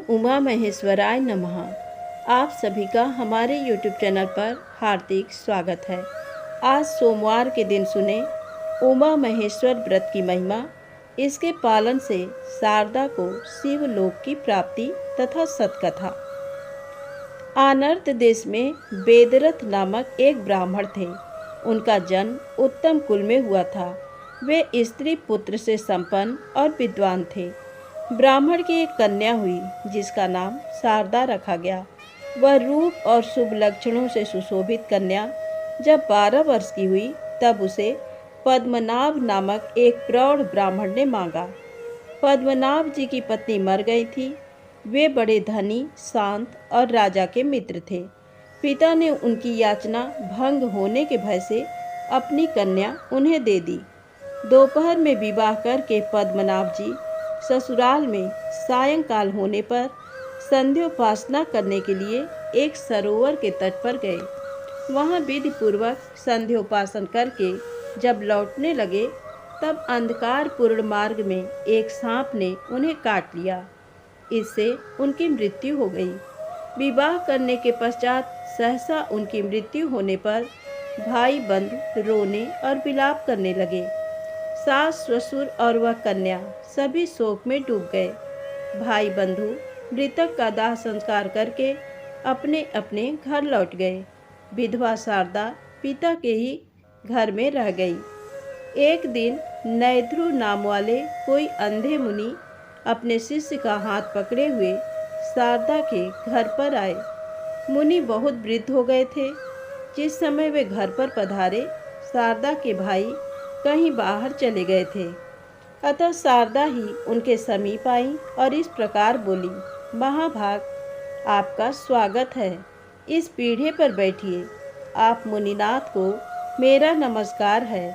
उमा महेश्वराय नमः। आप सभी का हमारे YouTube चैनल पर हार्दिक स्वागत है। आज सोमवार के दिन सुने उमा महेश्वर व्रत की महिमा। इसके पालन से शारदा को शिवलोक की प्राप्ति तथा सतकथा। आनर्त देश में वेदरथ नामक एक ब्राह्मण थे। उनका जन्म उत्तम कुल में हुआ था। वे स्त्री पुत्र से संपन्न और विद्वान थे। ब्राह्मण की एक कन्या हुई जिसका नाम शारदा रखा गया। वह रूप और शुभ लक्षणों से सुशोभित कन्या जब 12 वर्ष की हुई तब उसे पद्मनाभ नामक एक प्रौढ़ ब्राह्मण ने मांगा। पद्मनाभ जी की पत्नी मर गई थी। वे बड़े धनी, शांत और राजा के मित्र थे। पिता ने उनकी याचना भंग होने के भय से अपनी कन्या उन्हें दे दी। दोपहर में विवाह करके पद्मनाभ जी ससुराल में सायंकाल होने पर संध्योपासना करने के लिए एक सरोवर के तट पर गए। वहां विधि पूर्वक संध्योपासन करके जब लौटने लगे तब अंधकारपूर्ण मार्ग में एक सांप ने उन्हें काट लिया। इससे उनकी मृत्यु हो गई। विवाह करने के पश्चात सहसा उनकी मृत्यु होने पर भाई बंधु रोने और विलाप करने लगे। सास, ससुर और वह कन्या सभी शोक में डूब गए। भाई बंधु मृतक का दाह संस्कार करके अपने अपने घर लौट गए। विधवा शारदा पिता के ही घर में रह गई। एक दिन नैद्रु नाम वाले कोई अंधे मुनि अपने शिष्य का हाथ पकड़े हुए शारदा के घर पर आए। मुनि बहुत वृद्ध हो गए थे। जिस समय वे घर पर पधारे शारदा के भाई कहीं बाहर चले गए थे। अतः शारदा ही उनके समीप आई और इस प्रकार बोली, महाभाग, आपका स्वागत है। इस पीढ़े पर बैठिए। आप मुनिनाथ को मेरा नमस्कार है।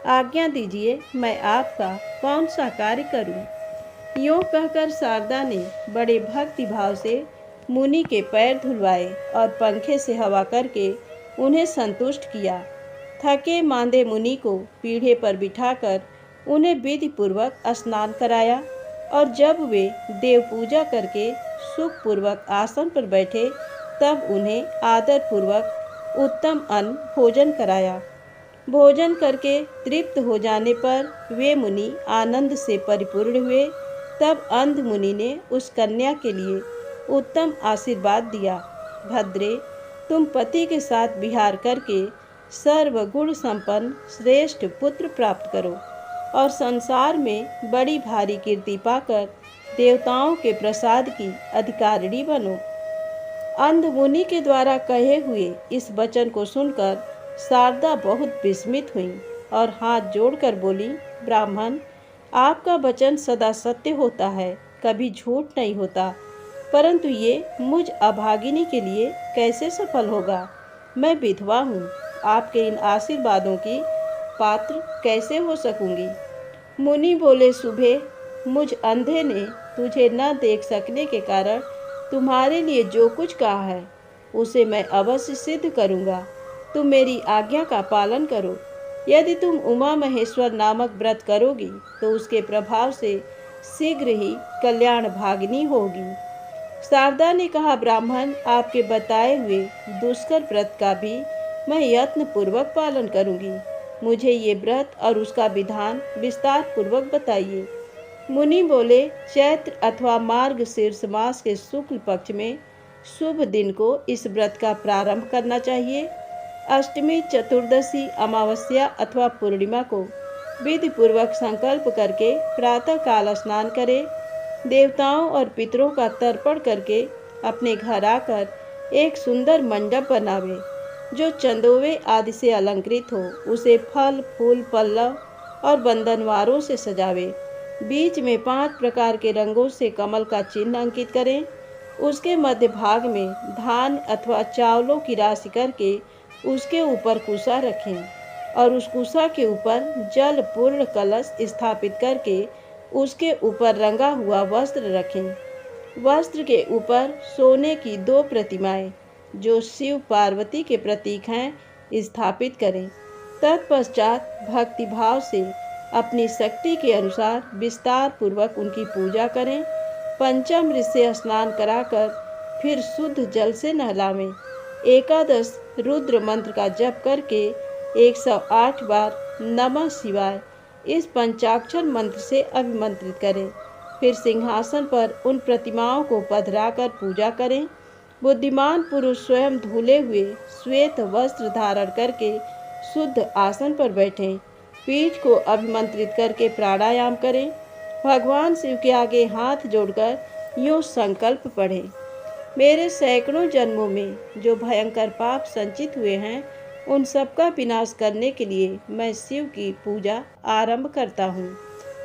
आज्ञा दीजिए, मैं आपका कौन सा कार्य करूं। यूँ कहकर शारदा ने बड़े भक्ति भाव से मुनि के पैर धुलवाए और पंखे से हवा करके उन्हें संतुष्ट किया। थके मांदे मुनि को पीढ़े पर बिठाकर उन्हें विधि पूर्वक स्नान कराया और जब वे देव पूजा करके सुख पूर्वक आसन पर बैठे तब उन्हें आदर पूर्वक उत्तम अन्न भोजन कराया। भोजन करके तृप्त हो जाने पर वे मुनि आनंद से परिपूर्ण हुए। तब अंध मुनि ने उस कन्या के लिए उत्तम आशीर्वाद दिया, भद्रे, तुम पति के साथ विहार करके सर्वगुण संपन्न श्रेष्ठ पुत्र प्राप्त करो और संसार में बड़ी भारी कीर्ति पाकर देवताओं के प्रसाद की अधिकारिणी बनो। अंध मुनि के द्वारा कहे हुए इस वचन को सुनकर शारदा बहुत विस्मित हुई और हाथ जोड़कर बोली, ब्राह्मण, आपका वचन सदा सत्य होता है, कभी झूठ नहीं होता, परंतु ये मुझ अभागिनी के लिए कैसे सफल होगा। मैं विधवा हूँ। आपके इन आशीर्वादों की पात्र कैसे हो सकूंगी। मुनि बोले, सुबह मुझ अंधे ने तुझे न देख सकने के कारण तुम्हारे लिए जो कुछ कहा है उसे मैं अवश्य सिद्ध करूंगा। तुम मेरी आज्ञा का पालन करो। यदि तुम उमा महेश्वर नामक व्रत करोगी तो उसके प्रभाव से शीघ्र ही कल्याण भागिनी होगी। शारदा ने कहा, ब्राह्मण, आपके बताए हुए दुष्कर व्रत का भी मैं यत्न पूर्वक पालन करूंगी। मुझे ये व्रत और उसका विधान विस्तार पूर्वक बताइए। मुनि बोले, चैत्र अथवा मार्गशीर्ष मास के शुक्ल पक्ष में शुभ दिन को इस व्रत का प्रारंभ करना चाहिए। अष्टमी, चतुर्दशी, अमावस्या अथवा पूर्णिमा को विधि पूर्वक संकल्प करके प्रातः काल स्नान करें। देवताओं और पितरों का तर्पण करके अपने घर आकर एक सुंदर मंडप बनावे जो चंदोवे आदि से अलंकृत हो। उसे फल, फूल, पल्लव और बंधनवारों से सजावे। बीच में 5 प्रकार के रंगों से कमल का चिन्ह अंकित करें। उसके मध्य भाग में धान अथवा चावलों की राशि करके उसके ऊपर कुशा रखें और उस कुशा के ऊपर जल पूर्ण कलश स्थापित करके उसके ऊपर रंगा हुआ वस्त्र रखें। वस्त्र के ऊपर सोने की 2 प्रतिमाएं जो शिव पार्वती के प्रतीक हैं स्थापित करें। तत्पश्चात भक्ति भाव से अपनी शक्ति के अनुसार विस्तार पूर्वक उनकी पूजा करें। पंचामृत से स्नान कराकर फिर शुद्ध जल से नहलावें। एकादश रुद्र मंत्र का जप करके 108 बार नमः शिवाय इस पंचाक्षर मंत्र से अभिमंत्रित करें। फिर सिंहासन पर उन प्रतिमाओं को पधराकर पूजा करें। बुद्धिमान पुरुष स्वयं धुले हुए श्वेत वस्त्र धारण करके शुद्ध आसन पर बैठें। पीठ को अभिमंत्रित करके प्राणायाम करें। भगवान शिव के आगे हाथ जोड़कर यूँ संकल्प पढ़ें। मेरे सैकड़ों जन्मों में जो भयंकर पाप संचित हुए हैं, उन सबका विनाश करने के लिए मैं शिव की पूजा आरंभ करता हूँ।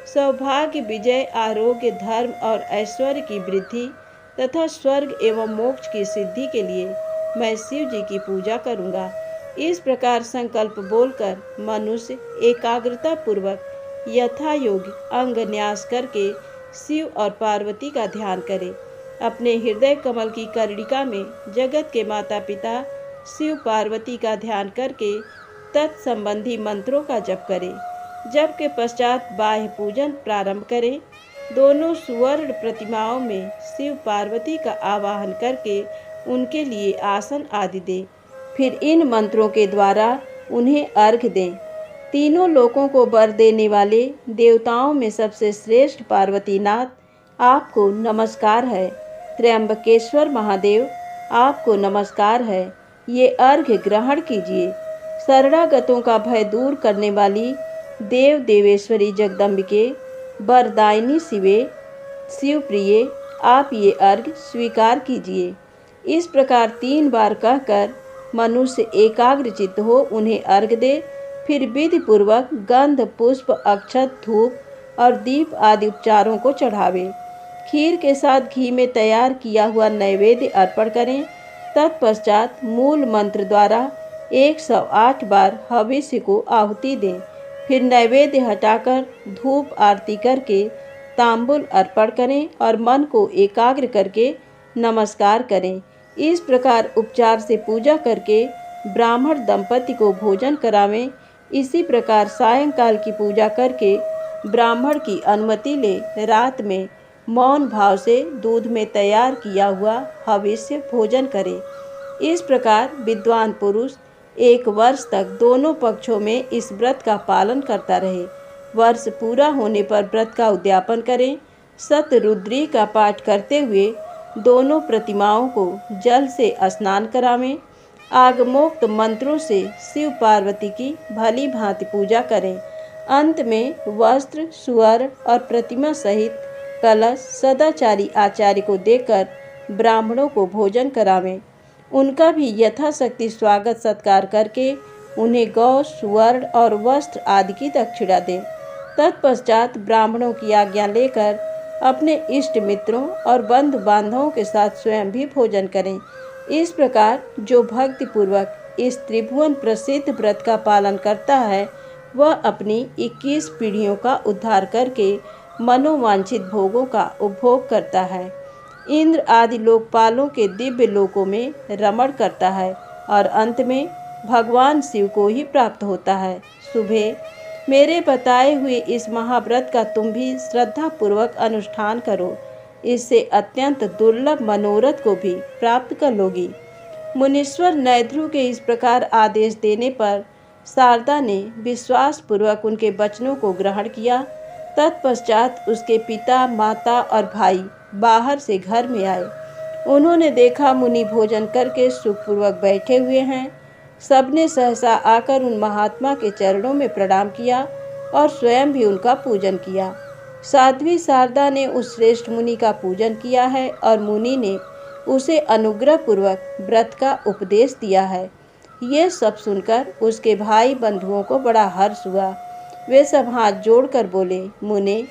सौभाग्य, विजय, आरोग्य, धर्म और ऐश्वर्य की वृद्धि तथा स्वर्ग एवं मोक्ष की सिद्धि के लिए मैं शिव जी की पूजा करूँगा। इस प्रकार संकल्प बोलकर मनुष्य एकाग्रता पूर्वक यथा योग्य अंग न्यास करके शिव और पार्वती का ध्यान करे। अपने हृदय कमल की कर्णिका में जगत के माता पिता शिव पार्वती का ध्यान करके तत्संबंधी मंत्रों का जप करें। जप के पश्चात बाह्य पूजन प्रारंभ करें। दोनों सुवर्ण प्रतिमाओं में शिव पार्वती का आवाहन करके उनके लिए आसन आदि दें। फिर इन मंत्रों के द्वारा उन्हें अर्घ्य दें। तीनों लोकों को वर देने वाले देवताओं में सबसे श्रेष्ठ पार्वतीनाथ, आपको नमस्कार है। त्र्यंबकेश्वर महादेव, आपको नमस्कार है। ये अर्घ्य ग्रहण कीजिए। शरणागतों का भय दूर करने वाली देव देवेश्वरी जगदम्बिके, वरदायिनी शिवे, शिवप्रिये, आप ये अर्घ्य स्वीकार कीजिए। इस प्रकार 3 बार कहकर मनुष्य एकाग्रचित्त हो उन्हें अर्घ्य दे। फिर विधि पूर्वक गंध, पुष्प, अक्षत, धूप और दीप आदि उपचारों को चढ़ावे। खीर के साथ घी में तैयार किया हुआ नैवेद्य अर्पण करें। तत्पश्चात मूल मंत्र द्वारा 108 बार हविष्य को आहुति दें। फिर नैवेद्य हटाकर धूप आरती करके तांबुल अर्पण करें और मन को एकाग्र करके नमस्कार करें। इस प्रकार उपचार से पूजा करके ब्राह्मण दंपति को भोजन करावें। इसी प्रकार सायंकाल की पूजा करके ब्राह्मण की अनुमति ले रात में मौन भाव से दूध में तैयार किया हुआ हविष्य भोजन करें। इस प्रकार विद्वान पुरुष 1 वर्ष तक दोनों पक्षों में इस व्रत का पालन करता रहे। वर्ष पूरा होने पर व्रत का उद्यापन करें। शतरुद्री का पाठ करते हुए दोनों प्रतिमाओं को जल से स्नान करावें। आगमोक्त मंत्रों से शिव पार्वती की भली भांति पूजा करें। अंत में वस्त्र, सुवर्ण और प्रतिमा सहित कलश सदाचारी आचार्य को देकर ब्राह्मणों को भोजन करावें। उनका भी यथाशक्ति स्वागत सत्कार करके उन्हें गौ, सुवर्ण और वस्त्र आदि की दक्षिणा दें। तत्पश्चात ब्राह्मणों की आज्ञा लेकर अपने इष्ट मित्रों और बंधु बांधवों के साथ स्वयं भी भोजन करें। इस प्रकार जो भक्ति पूर्वक इस त्रिभुवन प्रसिद्ध व्रत का पालन करता है, वह अपनी 21 पीढ़ियों का उद्धार करके मनोवांछित भोगों का उपभोग करता है। इंद्र आदि लोकपालों के दिव्य लोकों में रमण करता है और अंत में भगवान शिव को ही प्राप्त होता है। सुबह मेरे बताए हुए इस महाव्रत का तुम भी श्रद्धा पूर्वक अनुष्ठान करो। इससे अत्यंत दुर्लभ मनोरथ को भी प्राप्त कर लोगी। मुनीश्वर नैद्रु के इस प्रकार आदेश देने पर शारदा ने विश्वास पूर्वक उनके वचनों को ग्रहण किया। तत्पश्चात उसके पिता, माता और भाई बाहर से घर में आए। उन्होंने देखा मुनि भोजन करके सुखपूर्वक बैठे हुए हैं। सबने सहसा आकर उन महात्मा के चरणों में प्रणाम किया और स्वयं भी उनका पूजन किया। साध्वी शारदा ने उस श्रेष्ठ मुनि का पूजन किया है और मुनि ने उसे अनुग्रह पूर्वक व्रत का उपदेश दिया है। ये सब सुनकर उसके भाई बंधुओं को बड़ा हर्ष हुआ। वे सब हाथ जोड़कर बोले, मुने,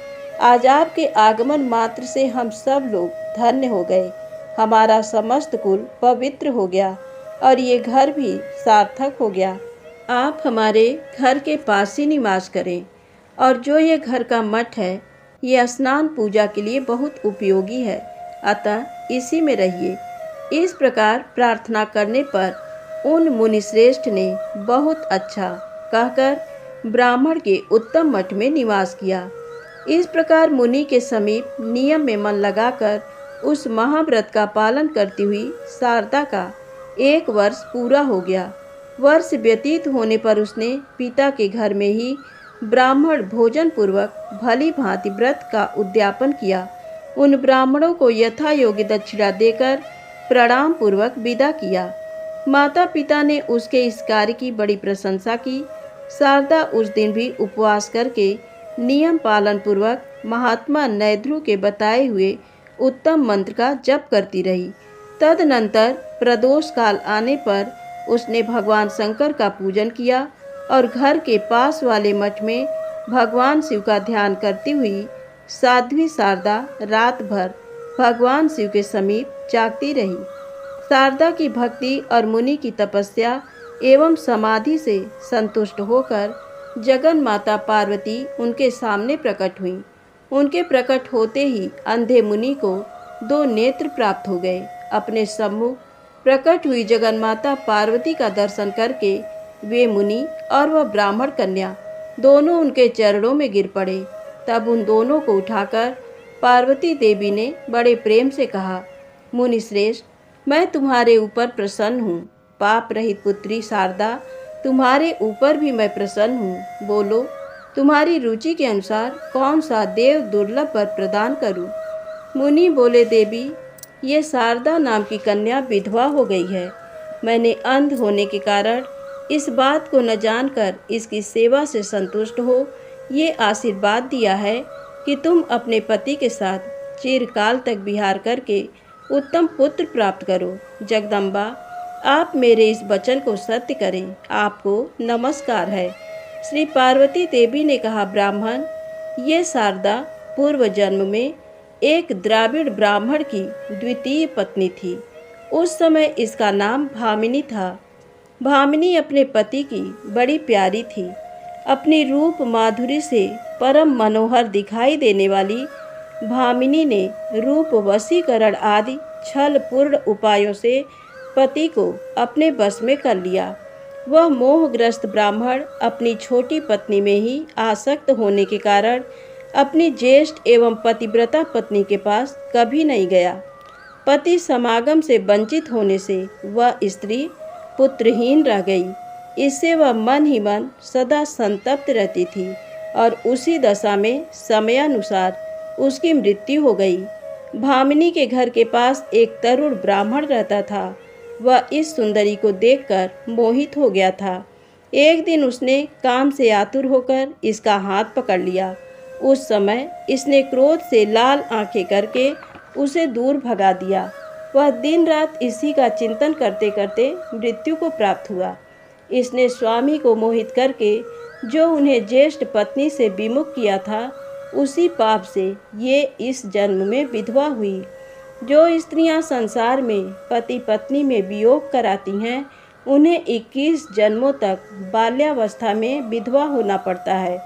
आज आपके आगमन मात्र से हम सब लोग धन्य हो गए। हमारा समस्त कुल पवित्र हो गया और ये घर भी सार्थक हो गया। आप हमारे घर के पास ही निवास करें और जो ये घर का मठ है, ये स्नान पूजा के लिए बहुत उपयोगी है, अतः इसी में रहिए। इस प्रकार प्रार्थना करने पर उन मुनिश्रेष्ठ ने बहुत अच्छा कहकर ब्राह्मण के उत्तम मठ में निवास किया। इस प्रकार मुनि के समीप नियम में मन लगाकर उस महाव्रत का पालन करती हुई शारदा का 1 वर्ष पूरा हो गया। वर्ष व्यतीत होने पर उसने पिता के घर में ही ब्राह्मण भोजन पूर्वक भली भांति व्रत का उद्यापन किया। उन ब्राह्मणों को यथा योग्य दक्षिणा देकर प्रणाम पूर्वक विदा किया। माता पिता ने उसके इस कार्य की बड़ी प्रशंसा की। शारदा उस दिन भी उपवास करके नियम पालन पूर्वक महात्मा नैद्रु के बताए हुए उत्तम मंत्र का जप करती रही। तदनंतर प्रदोष काल आने पर उसने भगवान शंकर का पूजन किया और घर के पास वाले मठ में भगवान शिव का ध्यान करती हुई साध्वी शारदा रात भर भगवान शिव के समीप जागती रही। शारदा की भक्ति और मुनि की तपस्या एवं समाधि से संतुष्ट होकर जगन माता पार्वती उनके सामने प्रकट हुई। उनके प्रकट होते ही अंधे मुनि को 2 नेत्र प्राप्त हो गए। अपने सम्मुख प्रकट हुई जगन माता पार्वती का दर्शन करके वे मुनि और वह ब्राह्मण कन्या दोनों उनके चरणों में गिर पड़े। तब उन दोनों को उठाकर पार्वती देवी ने बड़े प्रेम से कहा, मुनि श्रेष्ठ, मैं तुम्हारे ऊपर प्रसन्न हूँ। पाप रहित पुत्री शारदा, तुम्हारे ऊपर भी मैं प्रसन्न हूँ। बोलो, तुम्हारी रुचि के अनुसार कौन सा देव दुर्लभ वर प्रदान करूँ। मुनि बोले, देवी, ये शारदा नाम की कन्या विधवा हो गई है। मैंने अंध होने के कारण इस बात को न जानकर इसकी सेवा से संतुष्ट हो ये आशीर्वाद दिया है कि तुम अपने पति के साथ चिरकाल तक विहार करके उत्तम पुत्र प्राप्त करो। जगदम्बा, आप मेरे इस वचन को सत्य करें। आपको नमस्कार है। श्री पार्वती देवी ने कहा, ब्राह्मण, ये शारदा पूर्व जन्म में एक द्राविड़ ब्राह्मण की द्वितीय पत्नी थी। उस समय इसका नाम भामिनी था। भामिनी अपने पति की बड़ी प्यारी थी। अपनी रूप माधुरी से परम मनोहर दिखाई देने वाली भामिनी ने रूप वशीकरण आदि छल पूर्ण उपायों से पति को अपने बस में कर लिया। वह मोहग्रस्त ब्राह्मण अपनी छोटी पत्नी में ही आसक्त होने के कारण अपनी ज्येष्ठ एवं पतिव्रता पत्नी के पास कभी नहीं गया। पति समागम से वंचित होने से वह स्त्री पुत्रहीन रह गई। इससे वह मन ही मन सदा संतप्त रहती थी और उसी दशा में समयानुसार उसकी मृत्यु हो गई। भामिनी के घर के पास एक तरुण ब्राह्मण रहता था। वह इस सुंदरी को देखकर मोहित हो गया था। एक दिन उसने काम से आतुर होकर इसका हाथ पकड़ लिया। उस समय इसने क्रोध से लाल आंखें करके उसे दूर भगा दिया। वह दिन रात इसी का चिंतन करते करते मृत्यु को प्राप्त हुआ। इसने स्वामी को मोहित करके जो उन्हें ज्येष्ठ पत्नी से विमुख किया था, उसी पाप से ये इस जन्म में विधवा हुई। जो स्त्रियां संसार में पति पत्नी में वियोग कराती हैं, उन्हें 21 जन्मों तक बाल्यावस्था में विधवा होना पड़ता है।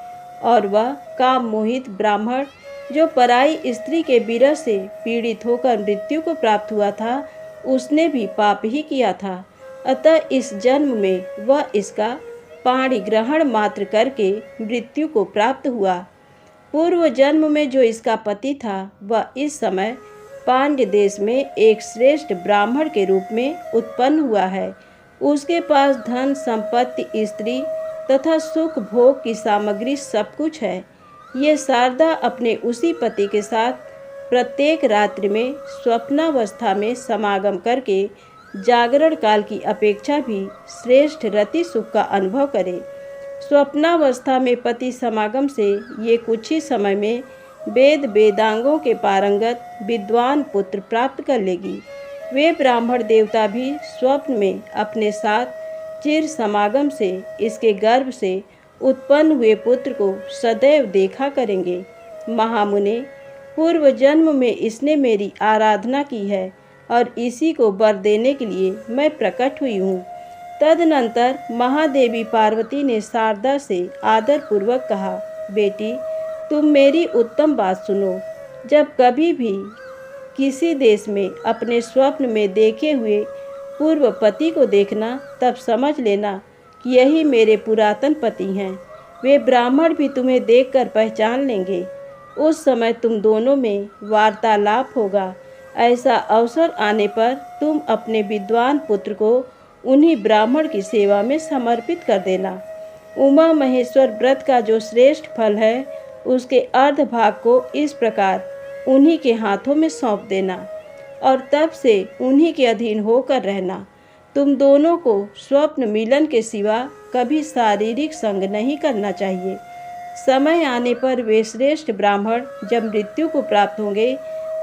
और वह काम मोहित ब्राह्मण जो पराई स्त्री के विरह से पीड़ित होकर मृत्यु को प्राप्त हुआ था, उसने भी पाप ही किया था। अतः इस जन्म में वह इसका पाणी ग्रहण मात्र करके मृत्यु को प्राप्त हुआ। पूर्व जन्म में जो इसका पति था, वह इस समय पांड्य देश में एक श्रेष्ठ ब्राह्मण के रूप में उत्पन्न हुआ है। उसके पास धन संपत्ति, स्त्री तथा सुख भोग की सामग्री सब कुछ है। ये शारदा अपने उसी पति के साथ प्रत्येक रात्रि में स्वप्नावस्था में समागम करके जागरण काल की अपेक्षा भी श्रेष्ठ रति सुख का अनुभव करे। स्वप्नावस्था में पति समागम से ये कुछ ही समय में वेद वेदांगों के पारंगत विद्वान पुत्र प्राप्त कर लेगी। वे ब्राह्मण देवता भी स्वप्न में अपने साथ चिर समागम से इसके गर्भ से उत्पन्न हुए पुत्र को सदैव देखा करेंगे। महामुने, पूर्व जन्म में इसने मेरी आराधना की है और इसी को वर देने के लिए मैं प्रकट हुई हूँ। तदनंतर महादेवी पार्वती ने शारदा से आदर पूर्वक कहा, बेटी, तुम मेरी उत्तम बात सुनो। जब कभी भी किसी देश में अपने स्वप्न में देखे हुए पूर्व पति को देखना, तब समझ लेना कि यही मेरे पुरातन पति हैं। वे ब्राह्मण भी तुम्हें देखकर पहचान लेंगे। उस समय तुम दोनों में वार्तालाप होगा। ऐसा अवसर आने पर तुम अपने विद्वान पुत्र को उन्हीं ब्राह्मण की सेवा में समर्पित कर देना। उमा महेश्वर व्रत का जो श्रेष्ठ फल है उसके अर्ध भाग को इस प्रकार उन्हीं के हाथों में सौंप देना और तब से उन्हीं के अधीन होकर रहना। तुम दोनों को स्वप्न मिलन के सिवा कभी शारीरिक संग नहीं करना चाहिए। समय आने पर वे श्रेष्ठ ब्राह्मण जब मृत्यु को प्राप्त होंगे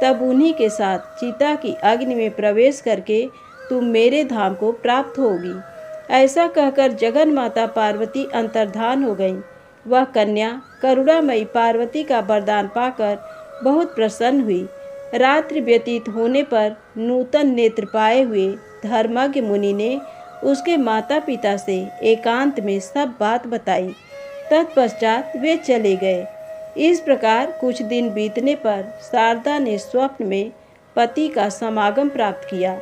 तब उन्हीं के साथ चिता की अग्नि में प्रवेश करके तुम मेरे धाम को प्राप्त होगी। ऐसा कहकर जगन माता पार्वती अंतर्धान हो गईं। वह कन्या करुणामयी पार्वती का वरदान पाकर बहुत प्रसन्न हुई। रात्रि व्यतीत होने पर नूतन नेत्र पाए हुए धर्मज्ञ मुनि ने उसके माता पिता से एकांत में सब बात बताई। तत्पश्चात वे चले गए। इस प्रकार कुछ दिन बीतने पर शारदा ने स्वप्न में पति का समागम प्राप्त किया।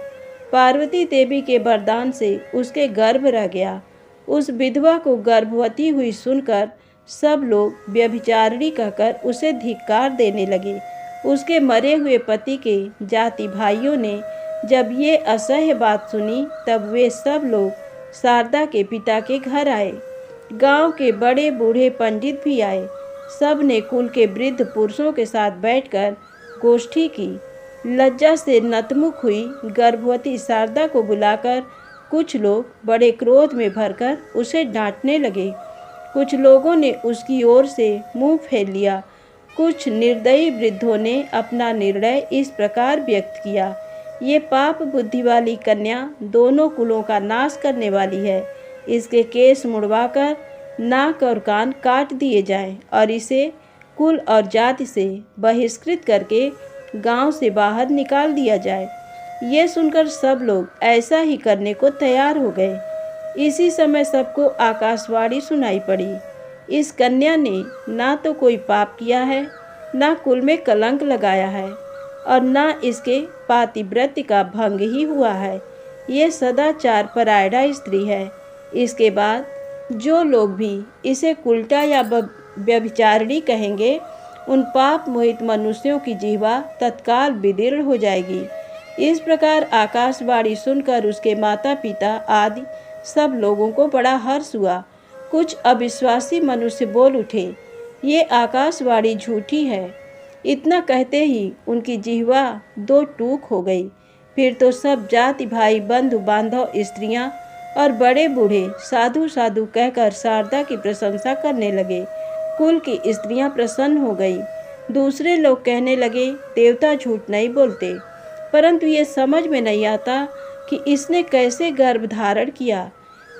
पार्वती देवी के वरदान से उसके गर्भ रह गया। उस विधवा को गर्भवती हुई सुनकर सब लोग व्यभिचारिणी कहकर उसे धिक्कार देने लगे। उसके मरे हुए पति के जाति भाइयों ने जब ये असह्य बात सुनी तब वे सब लोग शारदा के पिता के घर आए। गांव के बड़े बूढ़े पंडित भी आए। सब ने कुल के वृद्ध पुरुषों के साथ बैठकर गोष्ठी की। लज्जा से नतमुख हुई गर्भवती शारदा को बुलाकर कुछ लोग बड़े क्रोध में भरकर उसे डांटने लगे। कुछ लोगों ने उसकी ओर से मुंह फेर लिया। कुछ निर्दयी वृद्धों ने अपना निर्णय इस प्रकार व्यक्त किया, ये पाप बुद्धि वाली कन्या दोनों कुलों का नाश करने वाली है। इसके केस मुड़वाकर नाक और कान काट दिए जाएं और इसे कुल और जाति से बहिष्कृत करके गांव से बाहर निकाल दिया जाए। ये सुनकर सब लोग ऐसा ही करने को तैयार हो गए। इसी समय सबको आकाशवाणी सुनाई पड़ी। इस कन्या ने ना तो कोई पाप किया है, ना कुल में कलंक लगाया है और ना इसके पातिव्रत्य का भंग ही हुआ है। ये सदाचार परायणा स्त्री है। इसके बाद जो लोग भी इसे कुलटा या व्यभिचारिणी कहेंगे उन पाप मोहित मनुष्यों की जीवा तत्काल विदीर्ण हो जाएगी। इस प्रकार आकाशवाणी सुनकर उसके माता पिता आदि सब लोगों को बड़ा हर्ष हुआ। कुछ अविश्वासी मनुष्य बोल उठे, ये आकाशवाणी झूठी है। इतना कहते ही उनकी जिह्वा दो टूक हो गई। फिर तो सब जाति भाई बंधु बांधव स्त्रियां और बड़े बूढ़े साधु साधु कहकर शारदा की प्रशंसा करने लगे। कुल की स्त्रियां प्रसन्न हो गई। दूसरे लोग कहने लगे, देवता झूठ नहीं बोलते, परंतु ये समझ में नहीं आता कि इसने कैसे गर्भ धारण किया।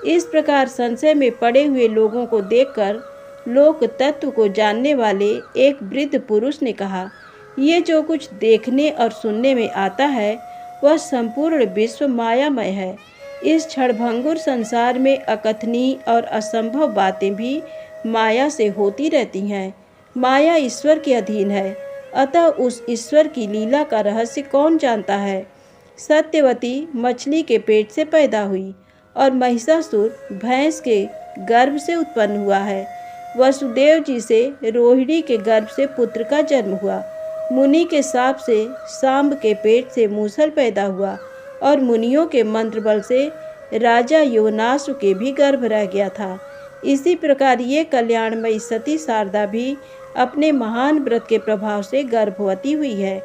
इस प्रकार संशय में पड़े हुए लोगों को देखकर लोक तत्व को जानने वाले एक वृद्ध पुरुष ने कहा, ये जो कुछ देखने और सुनने में आता है वह संपूर्ण विश्व मायामय है। इस क्षणभंगुर संसार में अकथनीय और असंभव बातें भी माया से होती रहती हैं। माया ईश्वर के अधीन है, अतः उस ईश्वर की लीला का रहस्य कौन जानता है। सत्यवती मछली के पेट से पैदा हुई और महिषासुर भैंस के गर्भ से उत्पन्न हुआ है। वसुदेव जी से रोहिणी के गर्भ से पुत्र का जन्म हुआ। मुनि के शाप से सांब के पेट से मूसल पैदा हुआ और मुनियों के मंत्र बल से राजा योनासु के भी गर्भ रह गया था। इसी प्रकार ये कल्याणमयी सती शारदा भी अपने महान व्रत के प्रभाव से गर्भवती हुई है।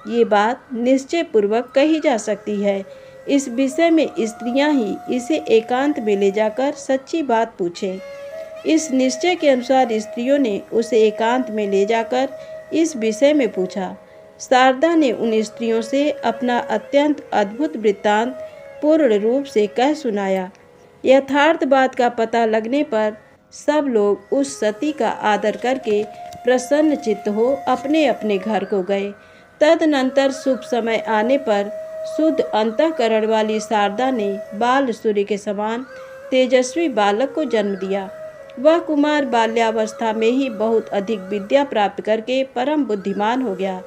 ये बात निश्चय पूर्वक कही जा सकती है। इस विषय में स्त्रियां ही इसे एकांत में ले जाकर सच्ची बात पूछें। इस निश्चय के अनुसार स्त्रियों ने उसे एकांत में ले जाकर इस विषय में पूछा। शारदा ने उन स्त्रियों से अपना अत्यंत अद्भुत वृत्तांत पूर्ण रूप से कह सुनाया। यथार्थ बात का पता लगने पर सब लोग उस सती का आदर करके प्रसन्न चित्त हो अपने अपने घर को गए। तदनंतर शुभ समय आने पर शुद्ध अंतःकरण वाली शारदा ने बाल सूर्य के समान तेजस्वी बालक को जन्म दिया। वह कुमार बाल्यावस्था में ही बहुत अधिक विद्या प्राप्त करके परम बुद्धिमान हो गया।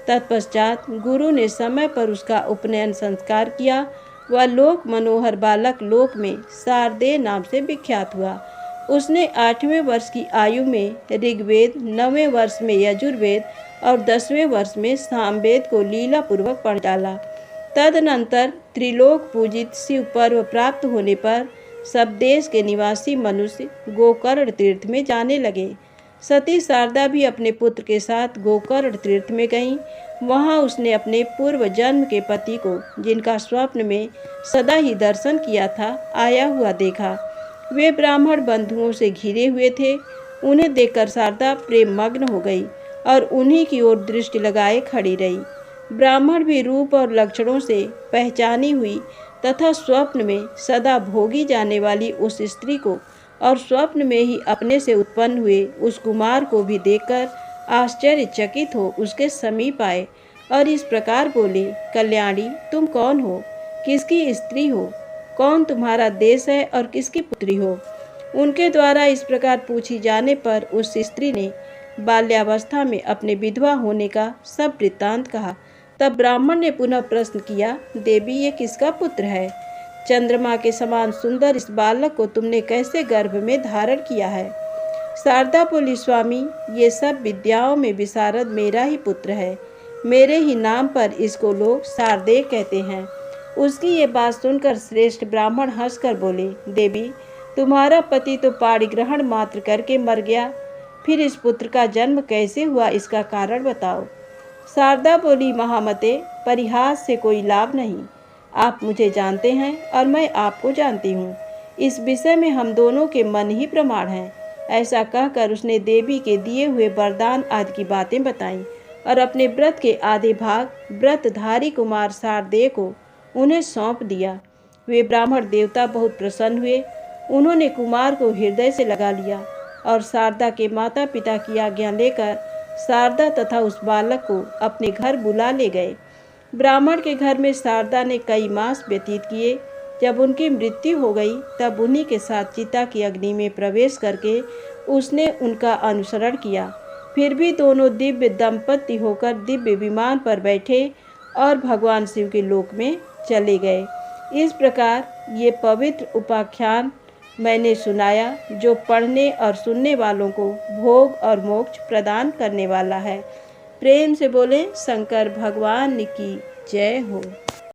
तत्पश्चात गुरु ने समय पर उसका उपनयन संस्कार किया। वह लोक मनोहर बालक लोक में शारदेय नाम से विख्यात हुआ। उसने 8वें वर्ष की आयु में ऋग्वेद, 9वें वर्ष में यजुर्वेद और 10वें वर्ष में सामवेद को लीलापूर्वक पढ़ डाला। तदनंतर त्रिलोक पूजित शिव पर्व प्राप्त होने पर सब देश के निवासी मनुष्य गोकर्ण तीर्थ में जाने लगे। सती शारदा भी अपने पुत्र के साथ गोकर्ण तीर्थ में गईं। वहां उसने अपने पूर्व जन्म के पति को, जिनका स्वप्न में सदा ही दर्शन किया था, आया हुआ देखा। वे ब्राह्मण बंधुओं से घिरे हुए थे। उन्हें देखकर शारदा प्रेम मग्न हो गई और उन्हीं की ओर दृष्टि लगाए खड़ी रही। ब्राह्मण भी रूप और लक्षणों से पहचानी हुई तथा स्वप्न में सदा भोगी जाने वाली उस स्त्री को और स्वप्न में ही अपने से उत्पन्न हुए उस कुमार को भी देखकर आश्चर्यचकित हो उसके समीप आए और इस प्रकार बोले, कल्याणी, तुम कौन हो? किसकी स्त्री हो? कौन तुम्हारा देश है और किसकी पुत्री हो? उनके द्वारा इस प्रकार पूछी जाने पर उस स्त्री ने बाल्यावस्था में अपने विधवा होने का सब वृत्तांत कहा। तब ब्राह्मण ने पुनः प्रश्न किया, देवी, ये किसका पुत्र है? चंद्रमा के समान सुंदर इस बालक को तुमने कैसे गर्भ में धारण किया है? शारदा बोली, स्वामी, ये सब विद्याओं में विशारद मेरा ही पुत्र है। मेरे ही नाम पर इसको लोग शारदेय कहते हैं। उसकी ये बात सुनकर श्रेष्ठ ब्राह्मण हंसकर बोले, देवी, तुम्हारा पति तो पाणिग्रहण मात्र करके मर गया, फिर इस पुत्र का जन्म कैसे हुआ, इसका कारण बताओ। शारदा बोली, महामते, परिहास से कोई लाभ नहीं। आप मुझे जानते हैं और मैं आपको जानती हूँ। इस विषय में हम दोनों के मन ही प्रमाण हैं। ऐसा कहकर उसने देवी के दिए हुए वरदान आदि की बातें बताईं और अपने व्रत के आधे भाग व्रतधारी कुमार शारदेय को उन्हें सौंप दिया। वे ब्राह्मण देवता बहुत प्रसन्न हुए। उन्होंने कुमार को हृदय से लगा लिया और शारदा के माता पिता की आज्ञा लेकर शारदा तथा उस बालक को अपने घर बुला ले गए। ब्राह्मण के घर में शारदा ने कई मास व्यतीत किए। जब उनकी मृत्यु हो गई तब उन्हीं के साथ चिता की अग्नि में प्रवेश करके उसने उनका अनुसरण किया। फिर भी दोनों दिव्य दंपति होकर दिव्य विमान पर बैठे और भगवान शिव के लोक में चले गए। इस प्रकार ये पवित्र उपाख्यान मैंने सुनाया, जो पढ़ने और सुनने वालों को भोग और मोक्ष प्रदान करने वाला है। प्रेम से बोले शंकर भगवान की जय हो।